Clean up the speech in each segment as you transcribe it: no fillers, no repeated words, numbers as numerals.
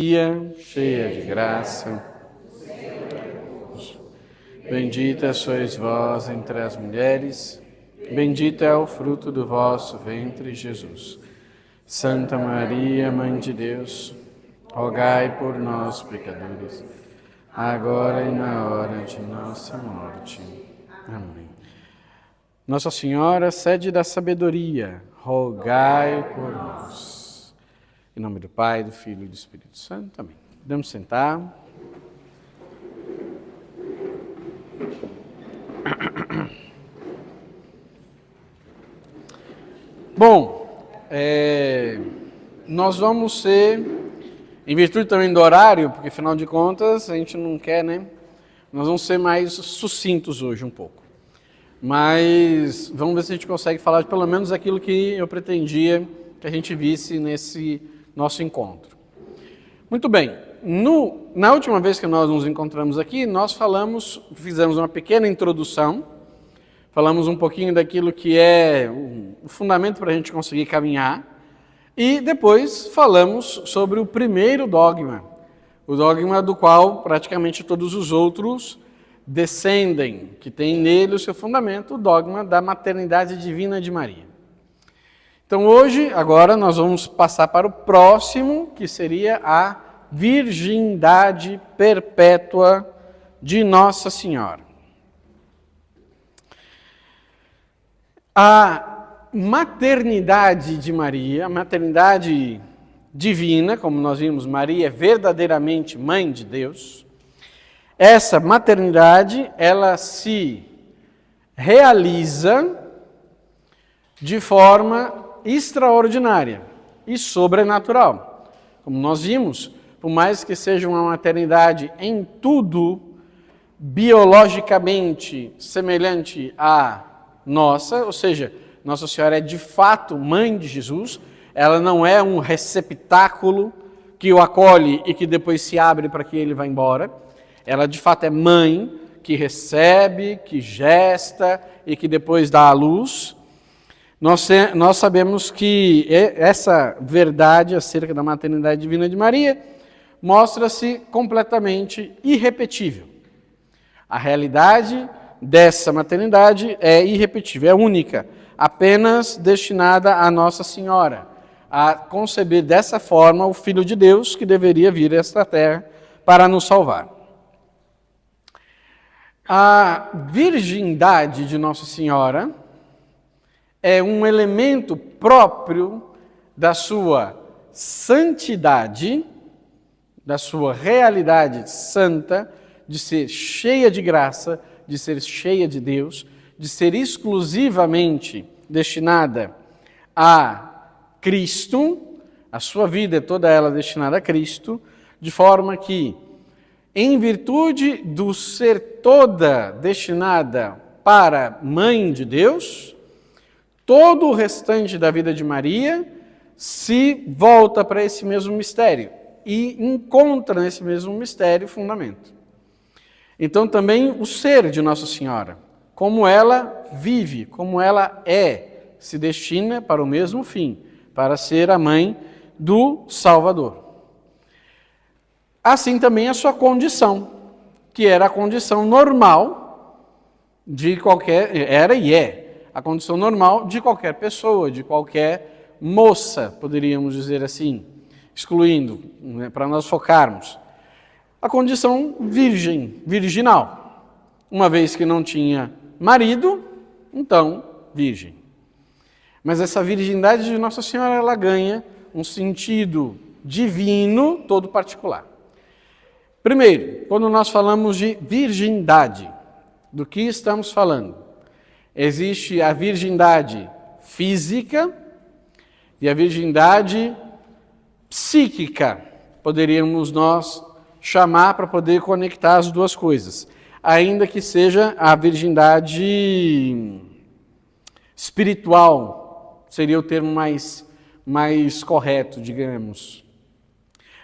Maria, cheia de graça, bendita sois vós entre as mulheres, bendito é o fruto do vosso ventre, Jesus. Santa Maria, Mãe de Deus, rogai por nós, pecadores, agora e na hora de nossa morte. Amém. Nossa Senhora, sede da sabedoria, rogai por nós. Em nome do Pai, do Filho e do Espírito Santo. Amém. Vamos sentar. Bom, nós vamos ser, em virtude também do horário, porque afinal de contas a gente não quer, né? Nós vamos ser mais sucintos hoje um pouco. Mas vamos ver se a gente consegue falar de pelo menos aquilo que eu pretendia que a gente visse nesse nosso encontro. Muito bem, na última vez que nós nos encontramos aqui, nós fizemos uma pequena introdução, falamos um pouquinho daquilo que é o fundamento para a gente conseguir caminhar, e depois falamos sobre o primeiro dogma, o dogma do qual praticamente todos os outros descendem, que tem nele o seu fundamento, o dogma da maternidade divina de Maria. Então hoje, agora, nós vamos passar para o próximo, que seria a virgindade perpétua de Nossa Senhora. A maternidade de Maria, a maternidade divina, como nós vimos, Maria é verdadeiramente Mãe de Deus. Essa maternidade, ela se realiza de forma extraordinária e sobrenatural. Como nós vimos, por mais que seja uma maternidade em tudo biologicamente semelhante à nossa, ou seja, Nossa Senhora é de fato Mãe de Jesus, ela não é um receptáculo que o acolhe e que depois se abre para que ele vá embora. Ela de fato é mãe que recebe, que gesta e que depois dá à luz. Nós sabemos que essa verdade acerca da maternidade divina de Maria mostra-se completamente irrepetível. A realidade dessa maternidade é irrepetível, é única, apenas destinada a Nossa Senhora, a conceber dessa forma o Filho de Deus que deveria vir a esta terra para nos salvar. A virgindade de Nossa Senhora é um elemento próprio da sua santidade, da sua realidade santa, de ser cheia de graça, de ser cheia de Deus, de ser exclusivamente destinada a Cristo, a sua vida é toda ela destinada a Cristo, de forma que, em virtude do ser toda destinada para Mãe de Deus, todo o restante da vida de Maria se volta para esse mesmo mistério e encontra nesse mesmo mistério fundamento. Então também o ser de Nossa Senhora, como ela vive, como ela se destina para o mesmo fim, para ser a mãe do Salvador. Assim também a sua condição, que era a condição normal de qualquer, era e é, a condição normal de qualquer pessoa, de qualquer moça, poderíamos dizer assim, excluindo, né, para nós focarmos. A condição virginal. Uma vez que não tinha marido, então virgem. Mas essa virgindade de Nossa Senhora, ela ganha um sentido divino todo particular. Primeiro, quando nós falamos de virgindade, do que estamos falando? Existe a virgindade física e a virgindade psíquica, poderíamos nós chamar para poder conectar as duas coisas, ainda que seja a virgindade espiritual, seria o termo mais correto, digamos.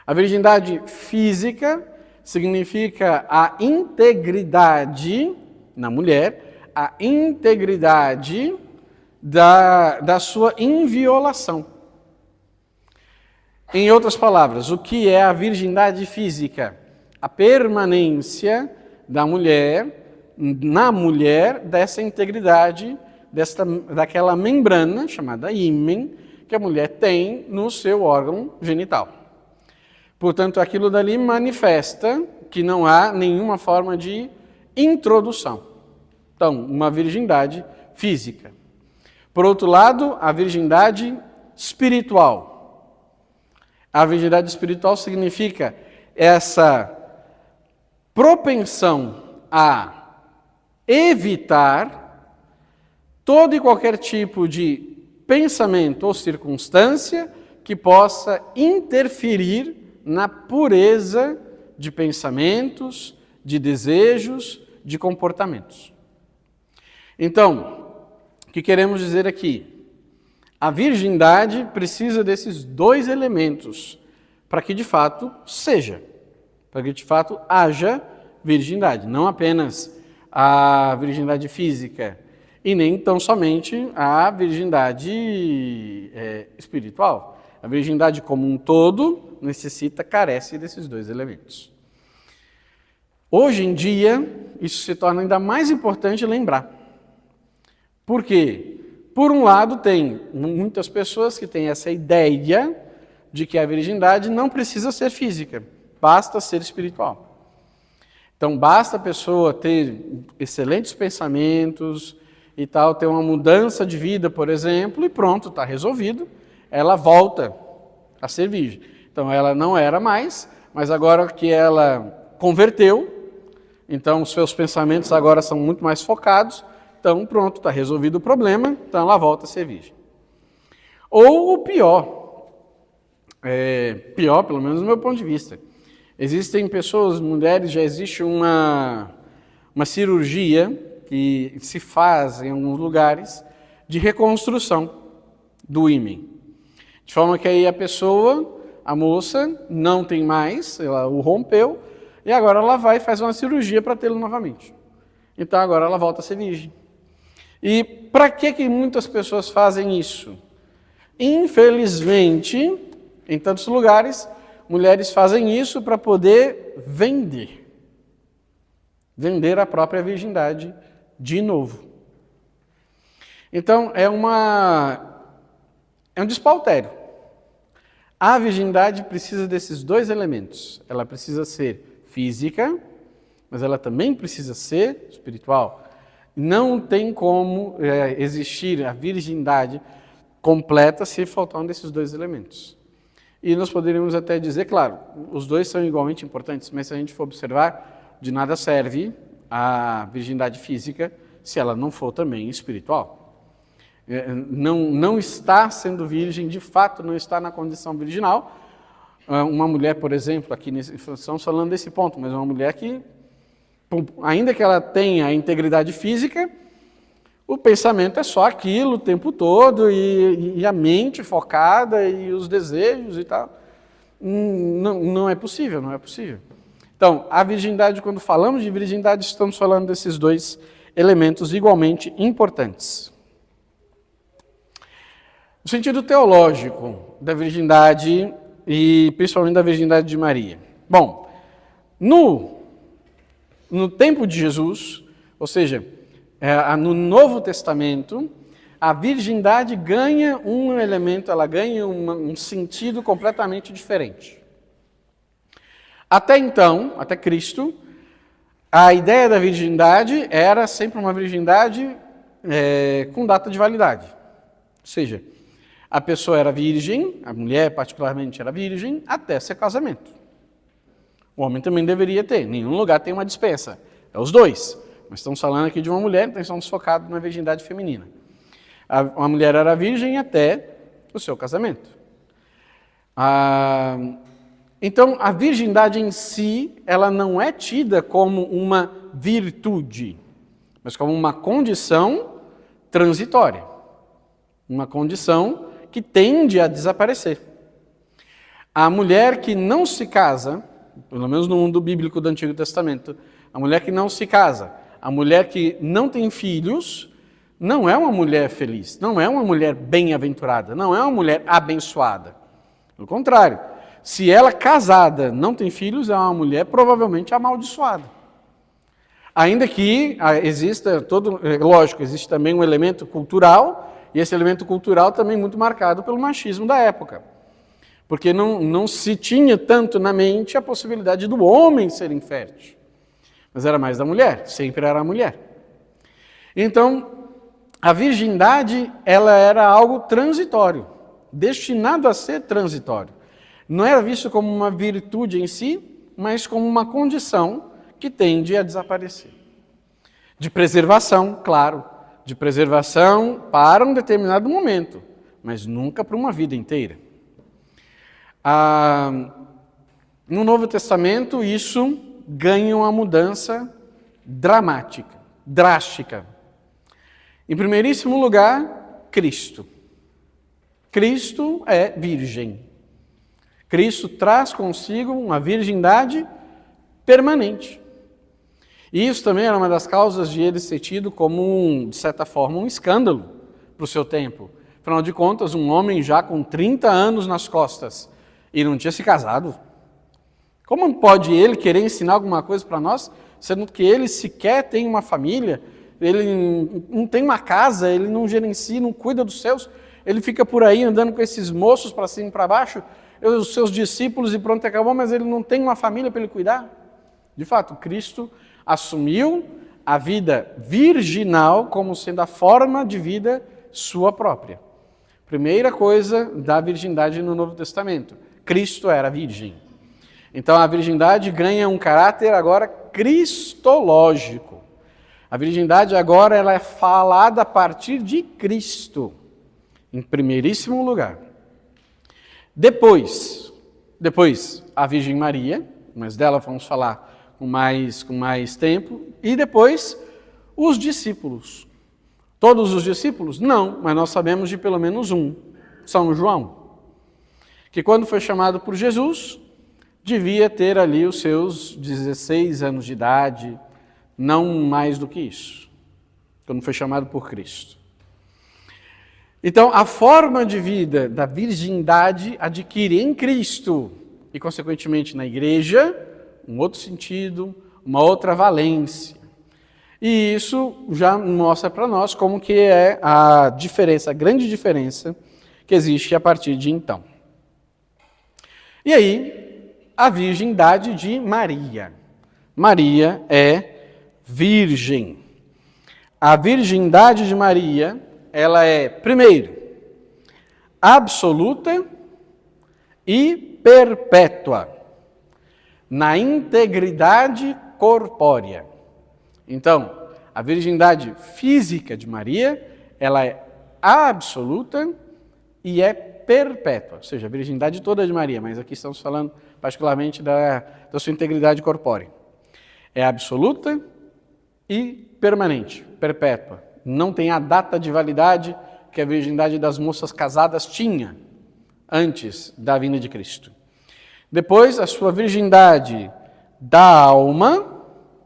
A virgindade física significa a integridade, na mulher, a integridade da sua inviolação. Em outras palavras, o que é a virgindade física? A permanência da mulher, na mulher, dessa integridade, daquela membrana, chamada ímen, que a mulher tem no seu órgão genital. Portanto, aquilo dali manifesta que não há nenhuma forma de introdução. Então, uma virgindade física. Por outro lado, a virgindade espiritual. A virgindade espiritual significa essa propensão a evitar todo e qualquer tipo de pensamento ou circunstância que possa interferir na pureza de pensamentos, de desejos, de comportamentos. Então, o que queremos dizer aqui? A virgindade precisa desses dois elementos para que de fato seja, para que de fato haja virgindade, não apenas a virgindade física e nem tão somente a virgindade espiritual. A virgindade como um todo carece desses dois elementos. Hoje em dia, isso se torna ainda mais importante lembrar. Por quê? Por um lado, tem muitas pessoas que têm essa ideia de que a virgindade não precisa ser física, basta ser espiritual. Então, basta a pessoa ter excelentes pensamentos e tal, ter uma mudança de vida, por exemplo, e pronto, está resolvido, ela volta a ser virgem. Então, ela não era mais, mas agora que ela converteu, então os seus pensamentos agora são muito mais focados, então pronto, está resolvido o problema, então ela volta a ser virgem. Ou o pior, pelo menos do meu ponto de vista, existem pessoas, mulheres, já existe uma cirurgia que se faz em alguns lugares de reconstrução do ímen. De forma que aí a moça, não tem mais, ela o rompeu, e agora ela vai e faz uma cirurgia para tê-lo novamente. Então agora ela volta a ser virgem. E para que muitas pessoas fazem isso? Infelizmente, em tantos lugares, mulheres fazem isso para poder vender a própria virgindade de novo. Então é um despautério. A virgindade precisa desses dois elementos. Ela precisa ser física, mas ela também precisa ser espiritual. Não tem como existir a virgindade completa se faltar um desses dois elementos. E nós poderíamos até dizer, claro, os dois são igualmente importantes, mas se a gente for observar, de nada serve a virgindade física se ela não for também espiritual. Não está sendo virgem, de fato não está na condição virginal. Uma mulher, por exemplo, aqui estamos falando desse ponto, mas uma mulher que, ainda que ela tenha a integridade física, o pensamento é só aquilo o tempo todo, e a mente focada, e os desejos e tal. Não é possível, não é possível. Então, a virgindade, quando falamos de virgindade, estamos falando desses dois elementos igualmente importantes. O sentido teológico da virgindade, e principalmente da virgindade de Maria. Bom, no tempo de Jesus, ou seja, no Novo Testamento, a virgindade ganha um elemento, ela ganha um sentido completamente diferente. Até então, até Cristo, a ideia da virgindade era sempre uma virgindade com data de validade. Ou seja, a pessoa era virgem, a mulher particularmente era virgem, até seu casamento. O homem também deveria ter, em nenhum lugar tem uma dispensa. É os dois. Mas estamos falando aqui de uma mulher, então estamos focados na virgindade feminina. A mulher era virgem até o seu casamento. Então, a virgindade em si, ela não é tida como uma virtude, mas como uma condição transitória. Uma condição que tende a desaparecer. A mulher que não se casa, pelo menos no mundo bíblico do Antigo Testamento, a mulher que não se casa, a mulher que não tem filhos, não é uma mulher feliz, não é uma mulher bem-aventurada, não é uma mulher abençoada. Pelo contrário, se ela casada não tem filhos, é uma mulher provavelmente amaldiçoada. Ainda que exista lógico, existe também um elemento cultural, e esse elemento cultural também muito marcado pelo machismo da época. Porque não se tinha tanto na mente a possibilidade do homem ser infértil. Mas era mais da mulher, sempre era a mulher. Então, a virgindade, ela era algo transitório, destinado a ser transitório. Não era visto como uma virtude em si, mas como uma condição que tende a desaparecer. De preservação, claro, de preservação para um determinado momento, mas nunca para uma vida inteira. No Novo Testamento, isso ganha uma mudança dramática, drástica. Em primeiríssimo lugar, Cristo. Cristo é virgem. Cristo traz consigo uma virgindade permanente. E isso também era uma das causas de ele ser tido como, de certa forma, um escândalo para o seu tempo. Afinal de contas, um homem já com 30 anos nas costas e não tinha se casado. Como pode ele querer ensinar alguma coisa para nós, sendo que ele sequer tem uma família, ele não tem uma casa, ele não gerencia, não cuida dos seus, ele fica por aí andando com esses moços para cima e para baixo, os seus discípulos e pronto, acabou, mas ele não tem uma família para ele cuidar. De fato, Cristo assumiu a vida virginal como sendo a forma de vida sua própria. Primeira coisa da virgindade no Novo Testamento, Cristo era virgem. Então a virgindade ganha um caráter agora cristológico. A virgindade agora ela é falada a partir de Cristo, em primeiríssimo lugar. Depois a Virgem Maria, mas dela vamos falar com mais tempo, e depois os discípulos. Todos os discípulos? Não, mas nós sabemos de pelo menos um, São João, que quando foi chamado por Jesus, devia ter ali os seus 16 anos de idade, não mais do que isso, quando foi chamado por Cristo. Então, a forma de vida da virgindade adquire em Cristo, e consequentemente na igreja, um outro sentido, uma outra valência. E isso já mostra para nós como que é a diferença, a grande diferença que existe a partir de então. E aí, a virgindade de Maria. Maria é virgem. A virgindade de Maria, ela é, primeiro, absoluta e perpétua, na integridade corpórea. Então, a virgindade física de Maria, ela é absoluta e é perpétua, ou seja, a virgindade toda de Maria, mas aqui estamos falando particularmente da sua integridade corpórea. É absoluta e permanente, perpétua. Não tem a data de validade que a virgindade das moças casadas tinha antes da vinda de Cristo. Depois, a sua virgindade da alma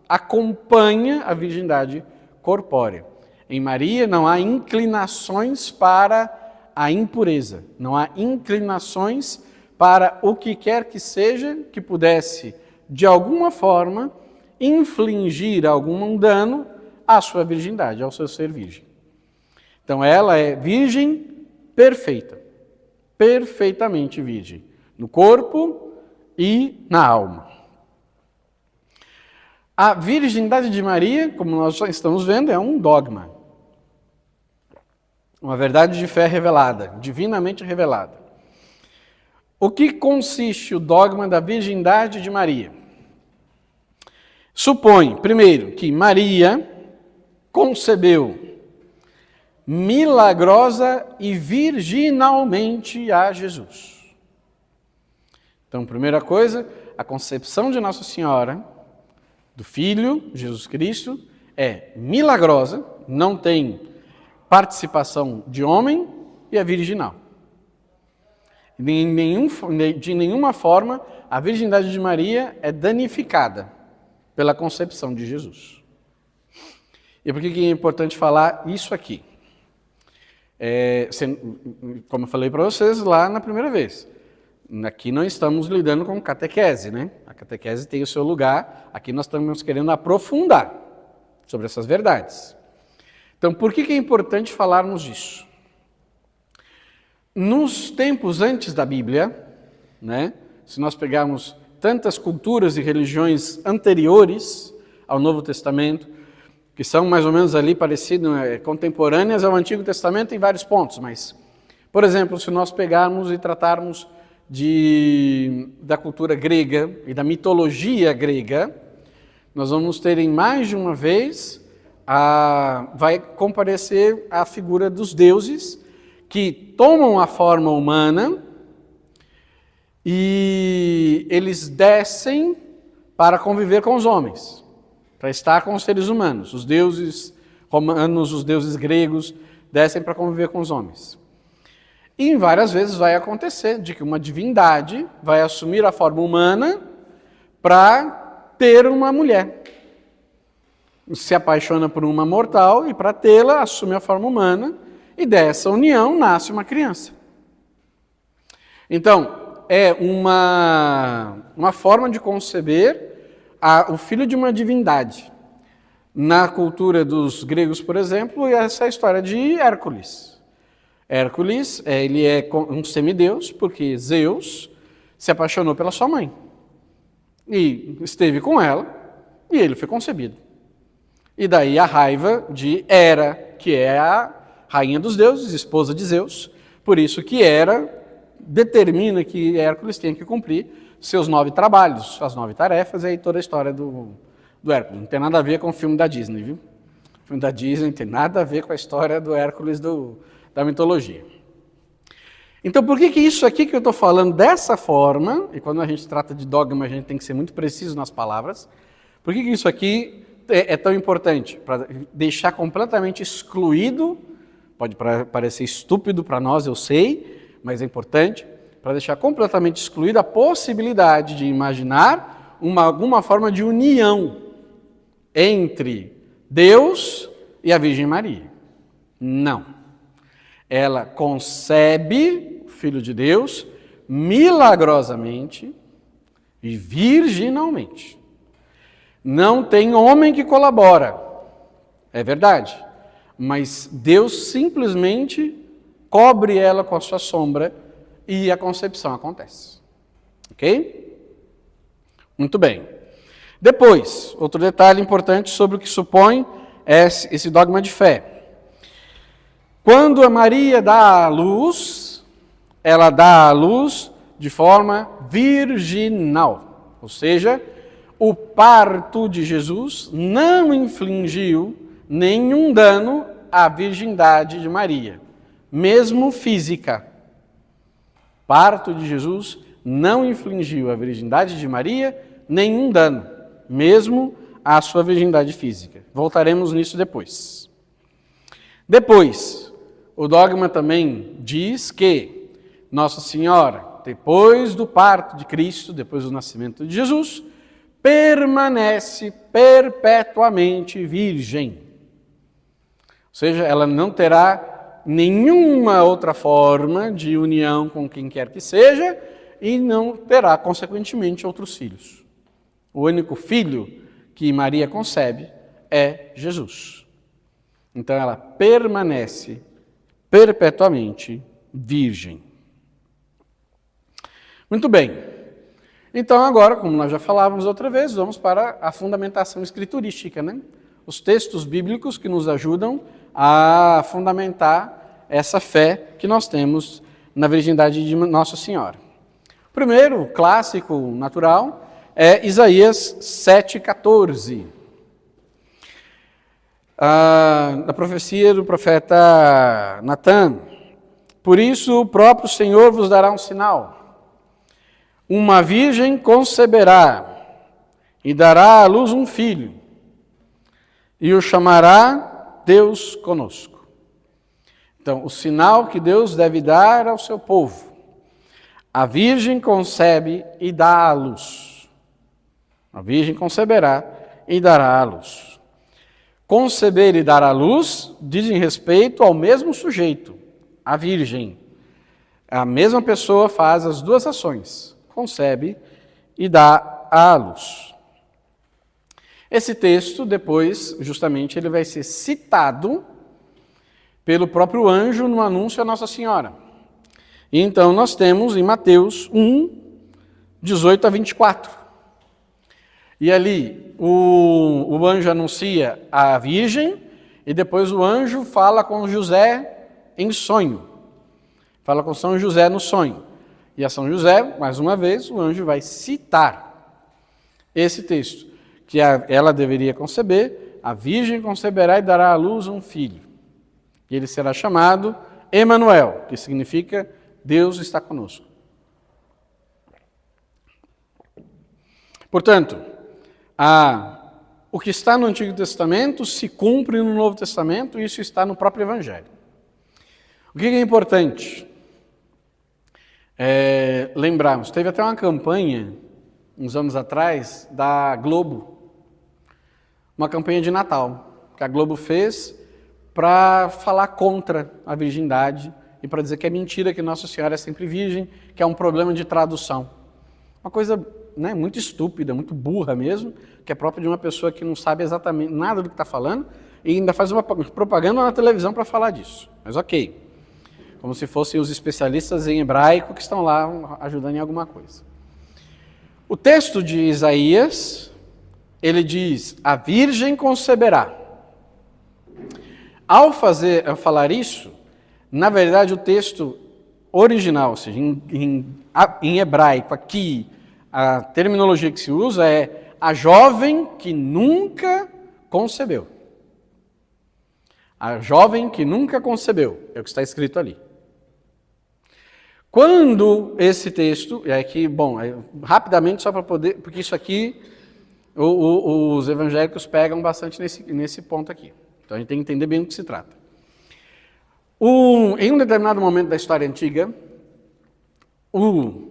acompanha a virgindade corpórea. Em Maria não há inclinações para a impureza, não há inclinações para o que quer que seja que pudesse, de alguma forma, infligir algum dano à sua virgindade, ao seu ser virgem. Então ela é virgem perfeita, perfeitamente virgem, no corpo e na alma. A virgindade de Maria, como nós já estamos vendo, é um dogma. Uma verdade de fé revelada, divinamente revelada. O que consiste o dogma da virgindade de Maria? Supõe, primeiro, que Maria concebeu milagrosa e virginalmente a Jesus. Então, primeira coisa, a concepção de Nossa Senhora, do Filho, Jesus Cristo, é milagrosa, não tem participação de homem e é virginal. De nenhuma forma, a virgindade de Maria é danificada pela concepção de Jesus. E por que é importante falar isso aqui? Como eu falei para vocês lá na primeira vez, Aqui não estamos lidando com catequese, né? A catequese tem o seu lugar, aqui nós estamos querendo aprofundar sobre essas verdades. Então, por que é importante falarmos disso? Nos tempos antes da Bíblia, né, se nós pegarmos tantas culturas e religiões anteriores ao Novo Testamento, que são mais ou menos ali parecidas, contemporâneas ao Antigo Testamento em vários pontos, mas, por exemplo, se nós pegarmos e tratarmos da cultura grega e da mitologia grega, nós vamos ter em mais de uma vez, vai comparecer a figura dos deuses que tomam a forma humana e eles descem para conviver com os homens, para estar com os seres humanos. Os deuses romanos, os deuses gregos descem para conviver com os homens. E várias vezes vai acontecer de que uma divindade vai assumir a forma humana para ter uma mulher. Se apaixona por uma mortal e para tê-la assume a forma humana e dessa união nasce uma criança. Então, é uma forma de conceber o filho de uma divindade. Na cultura dos gregos, por exemplo, essa é a história de Hércules. Hércules, ele é um semideus, porque Zeus se apaixonou pela sua mãe. E esteve com ela, e ele foi concebido. E daí a raiva de Hera, que é a rainha dos deuses, esposa de Zeus, por isso que Hera determina que Hércules tem que cumprir seus 9 trabalhos, as 9 tarefas, e aí toda a história do Hércules. Não tem nada a ver com o filme da Disney, viu? O filme da Disney não tem nada a ver com a história do Hércules da mitologia. Então, por que isso aqui que eu estou falando dessa forma, e quando a gente trata de dogma a gente tem que ser muito preciso nas palavras, por que isso aqui é tão importante? Para deixar completamente excluído, pode parecer estúpido para nós, eu sei, mas é importante, para deixar completamente excluída a possibilidade de imaginar alguma forma de união entre Deus e a Virgem Maria. Não. Ela concebe o Filho de Deus milagrosamente e virginalmente. Não tem homem que colabora, é verdade, mas Deus simplesmente cobre ela com a sua sombra e a concepção acontece. Ok? Muito bem. Depois, outro detalhe importante sobre o que supõe esse dogma de fé. Quando a Maria dá à luz, ela dá à luz de forma virginal, ou seja, o parto de Jesus não infligiu nenhum dano à virgindade de Maria, mesmo física. O parto de Jesus não infligiu à virgindade de Maria nenhum dano, mesmo à sua virgindade física. Voltaremos nisso depois. Depois, o dogma também diz que Nossa Senhora, depois do parto de Cristo, depois do nascimento de Jesus, permanece perpetuamente virgem. Ou seja, ela não terá nenhuma outra forma de união com quem quer que seja e não terá, consequentemente, outros filhos. O único filho que Maria concebe é Jesus. Então ela permanece perpetuamente virgem. Muito bem. Então agora, como nós já falávamos outra vez, vamos para a fundamentação escriturística, né? Os textos bíblicos que nos ajudam a fundamentar essa fé que nós temos na virgindade de Nossa Senhora. O primeiro, clássico, natural, é Isaías 7,14. Da profecia do profeta Natã. Por isso o próprio Senhor vos dará um sinal. Uma virgem conceberá e dará à luz um filho, e o chamará Deus conosco. Então, o sinal que Deus deve dar ao seu povo. A virgem concebe e dá à luz. A virgem conceberá e dará à luz. Conceber e dar à luz dizem respeito ao mesmo sujeito, a virgem. A mesma pessoa faz as duas ações, concebe e dá à luz. Esse texto, depois, justamente, ele vai ser citado pelo próprio anjo no anúncio à Nossa Senhora. E então nós temos em Mateus 1, 18 a 24. E ali o anjo anuncia a Virgem e depois o anjo fala com José em sonho. Fala com São José no sonho. E a São José, mais uma vez, o anjo vai citar esse texto, que ela deveria conceber, a Virgem conceberá e dará à luz um filho. E ele será chamado Emanuel, que significa Deus está conosco. Portanto, o que está no Antigo Testamento se cumpre no Novo Testamento, e isso está no próprio Evangelho. O que é importante? Lembrarmos, teve até uma campanha, uns anos atrás, da Globo, uma campanha de Natal, que a Globo fez para falar contra a virgindade e para dizer que é mentira que Nossa Senhora é sempre virgem, que é um problema de tradução. Uma coisa, né, muito estúpida, muito burra mesmo, que é própria de uma pessoa que não sabe exatamente nada do que está falando e ainda faz uma propaganda na televisão para falar disso. Mas ok. Como se fossem os especialistas em hebraico que estão lá ajudando em alguma coisa. O texto de Isaías, ele diz, a Virgem conceberá. Ao falar isso, na verdade o texto original, ou seja, em hebraico, aqui, a terminologia que se usa é a jovem que nunca concebeu. A jovem que nunca concebeu, é o que está escrito ali. Quando esse texto, e aqui, rapidamente só para poder, porque isso aqui, os evangélicos pegam bastante nesse ponto aqui. Então a gente tem que entender bem do que se trata. Em um determinado momento da história antiga, o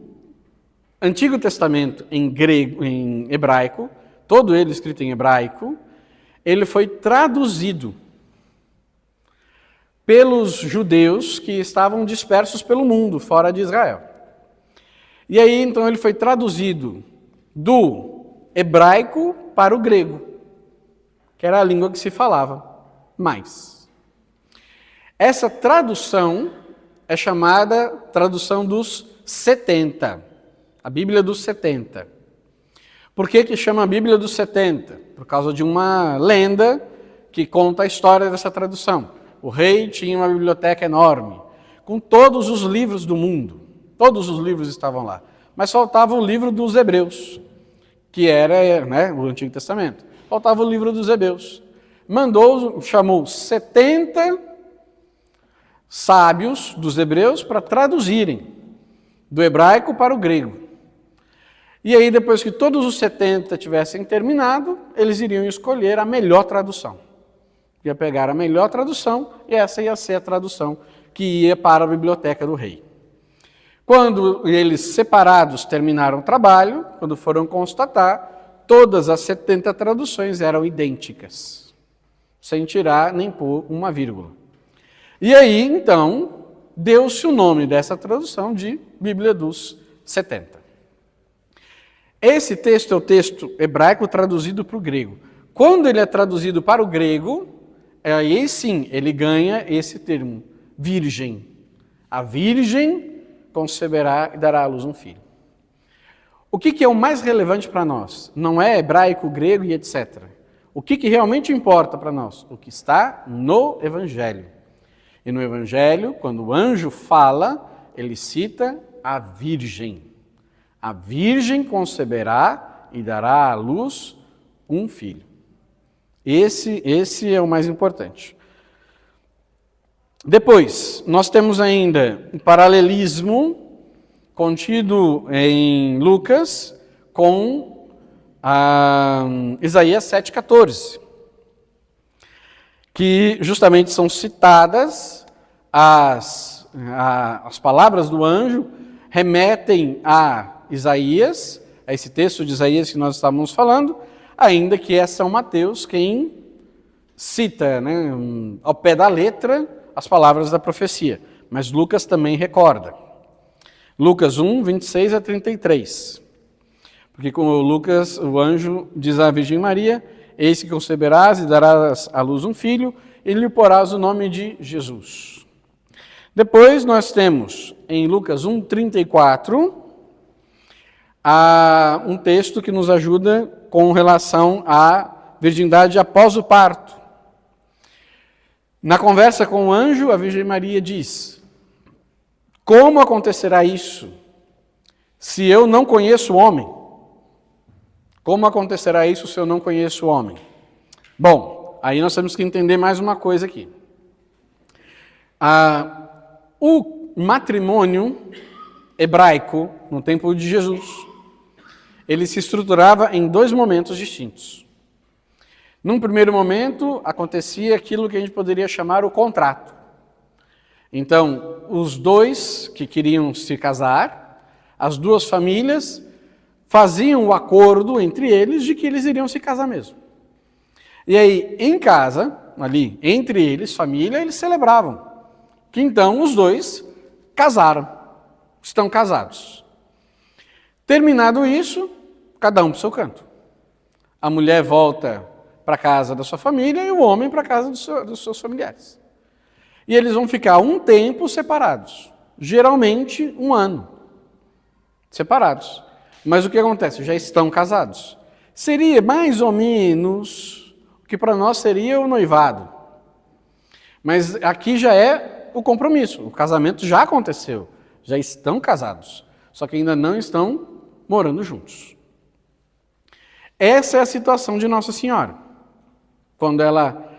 Antigo Testamento em hebraico, todo ele escrito em hebraico, ele foi traduzido pelos judeus que estavam dispersos pelo mundo, fora de Israel. E aí, então, ele foi traduzido do hebraico para o grego, que era a língua que se falava mais. Essa tradução é chamada tradução dos 70, a Bíblia dos 70. Por que chama a Bíblia dos 70? Por causa de uma lenda que conta a história dessa tradução. O rei tinha uma biblioteca enorme, com todos os livros do mundo. Todos os livros estavam lá. Mas faltava o livro dos Hebreus, que era, né, o Antigo Testamento. Faltava o livro dos Hebreus. Chamou 70 sábios dos Hebreus para traduzirem do hebraico para o grego. E aí, depois que todos os 70 tivessem terminado, eles iriam escolher a melhor tradução. Ia pegar a melhor tradução e essa ia ser a tradução que ia para a biblioteca do rei. Quando eles separados terminaram o trabalho, quando foram constatar, todas as 70 traduções eram idênticas, sem tirar nem pôr uma vírgula. E aí, então, deu-se o nome dessa tradução de Bíblia dos 70. Esse texto é o texto hebraico traduzido para o grego. Quando ele é traduzido para o grego, aí sim, ele ganha esse termo, virgem. A virgem conceberá e dará à luz um filho. O que é o mais relevante para nós? Não é hebraico, grego e etc. O que realmente importa para nós? O que está no Evangelho. E no Evangelho, quando o anjo fala, ele cita a virgem. A virgem conceberá e dará à luz um filho. Esse é o mais importante. Depois, nós temos ainda um paralelismo contido em Lucas com Isaías 7,14, que justamente são citadas as palavras do anjo, remetem a Isaías, a esse texto de Isaías que nós estávamos falando, ainda que é São Mateus quem cita, ao pé da letra, as palavras da profecia. Mas Lucas também recorda. Lucas 1, 26 a 33. Porque como Lucas, o anjo diz à Virgem Maria, eis que conceberás e darás à luz um filho, e lhe porás o nome de Jesus. Depois nós temos em Lucas 1, 34, um texto que nos ajuda com relação à virgindade após o parto. Na conversa com o anjo, a Virgem Maria diz: como acontecerá isso se eu não conheço o homem? Como acontecerá isso se eu não conheço o homem? Bom, aí nós temos que entender mais uma coisa aqui. O matrimônio hebraico, no tempo de Jesus, ele se estruturava em dois momentos distintos. Num primeiro momento, acontecia aquilo que a gente poderia chamar o contrato. Então, os dois que queriam se casar, as duas famílias, faziam o acordo entre eles de que eles iriam se casar mesmo. E aí, em casa, ali, entre eles, família, eles celebravam que então os dois casaram, estão casados. Terminado isso, cada um para o seu canto. A mulher volta para a casa da sua família e o homem para a casa dos seus familiares. E eles vão ficar um tempo separados, geralmente 1 ano, separados. Mas o que acontece? Já estão casados. Seria mais ou menos o que para nós seria o noivado. Mas aqui já é o compromisso, o casamento já aconteceu, já estão casados, só que ainda não estão morando juntos. Essa é a situação de Nossa Senhora. Quando ela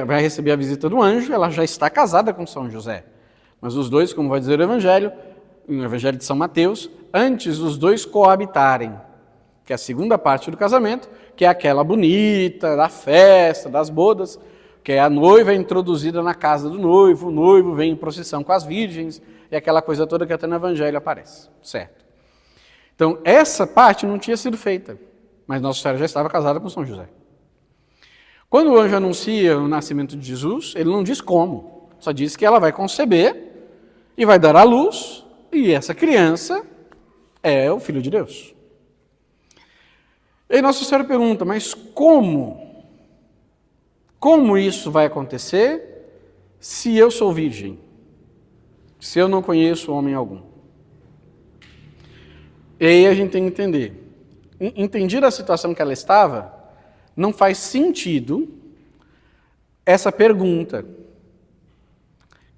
vai receber a visita do anjo, ela já está casada com São José. Mas os dois, como vai dizer o Evangelho de São Mateus, antes dos dois coabitarem, que é a segunda parte do casamento, que é aquela bonita, da festa, das bodas, que é a noiva introduzida na casa do noivo, o noivo vem em procissão com as virgens, e aquela coisa toda que até no Evangelho aparece, certo? Então, essa parte não tinha sido feita, mas Nossa Senhora já estava casada com São José. Quando o anjo anuncia o nascimento de Jesus, ele não diz como, só diz que ela vai conceber e vai dar à luz, e essa criança é o Filho de Deus. E aí Nossa Senhora pergunta, mas como? Como isso vai acontecer se eu sou virgem? Se eu não conheço homem algum? E aí a gente tem que entender. Entendida a situação que ela estava, não faz sentido essa pergunta.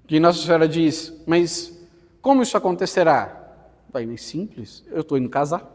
Que Nossa Senhora diz, mas como isso acontecerá? Bem simples, eu estou indo casar.